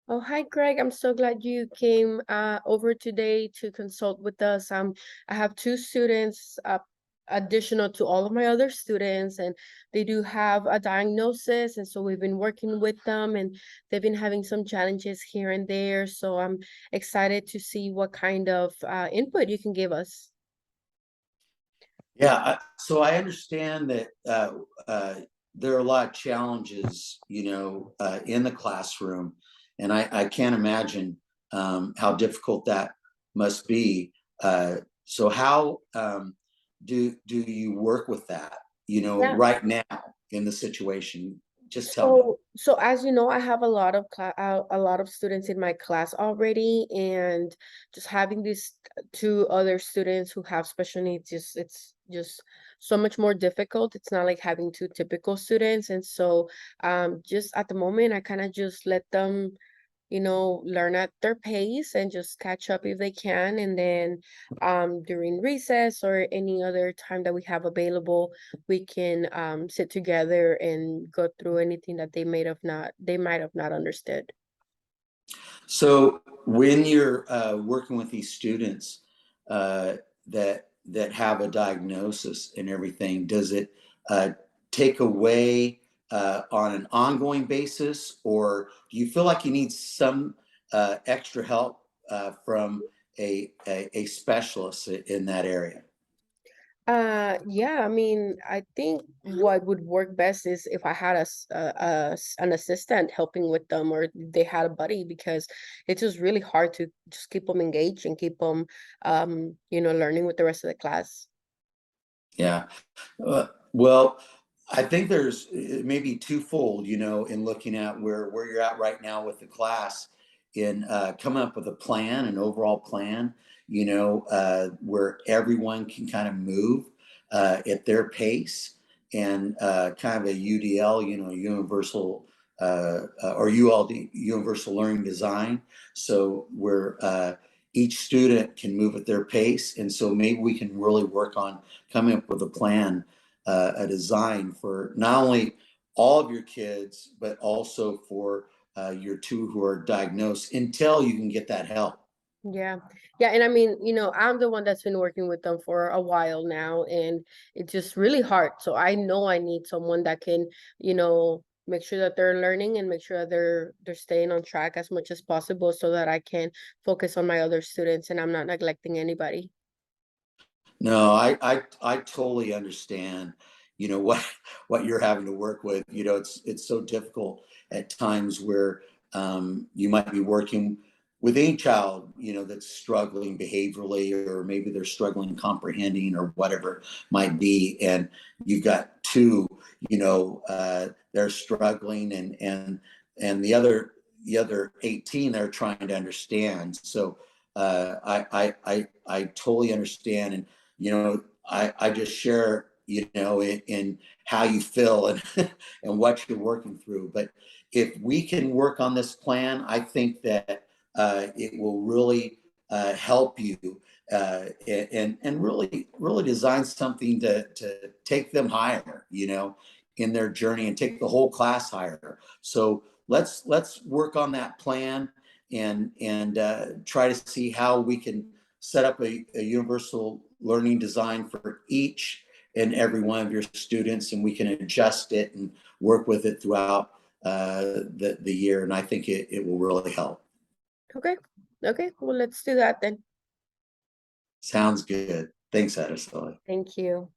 Oh, hi, Greg. I'm so glad you came over today to consult with us. I have two students additional to all of my other students, and they do have a diagnosis. And so we've been working with them, and they've been having some challenges here and there. So I'm excited to see what kind of input you can give us. Yeah, so I understand that there are a lot of challenges, in the classroom, and I can't imagine how difficult that must be. So how do you work with that, Yeah. right now in the situation? Just tell me. So as you know, I have a lot of a lot of students in my class already, and just having these two other students who have special needs, just it's just so much more difficult. It's not like having two typical students, and so just at the moment, I kind of just let them learn at their pace and just catch up if they can. And then during recess or any other time that we have available, we can sit together and go through anything that they might have not understood. So when you're working with these students uh, that have a diagnosis and everything, does it uh, take away on an ongoing basis, or do you feel like you need some extra help from a specialist in that area? Yeah, I mean, I think what would work best is if I had an assistant helping with them, or they had a buddy, because it's just really hard to just keep them engaged and keep them learning with the rest of the class. Yeah. Well, I think there's maybe twofold, in looking at where you're at right now with the class, in coming up with a plan, an overall plan, where everyone can kind of move at their pace, and kind of a UDL, universal or ULD, universal learning design. So where each student can move at their pace, and so maybe we can really work on coming up with a plan, a design for not only all of your kids, but also for your two who are diagnosed until you can get that help. Yeah. Yeah. And I mean, I'm the one that's been working with them for a while now, and it's just really hard. So I know I need someone that can, make sure that they're learning and make sure that they're staying on track as much as possible so that I can focus on my other students and I'm not neglecting anybody. No, I totally understand, what what you're having to work with. It's so difficult at times where you might be working with any child, that's struggling behaviorally, or maybe they're struggling comprehending, or whatever might be, and you've got two, they're struggling, and the other 18 they're trying to understand. So I totally understand, and I just share, in how you feel, and and what you're working through. But if we can work on this plan, I think that it will really help you, and really design something to take them higher, in their journey, and take the whole class higher. So let's work on that plan, and try to see how we can set up a universal learning design for each and every one of your students, and we can adjust it and work with it throughout the year. And I think it will really help. Okay. Okay. Well, let's do that then. Sounds good. Thanks, Araceli. Thank you.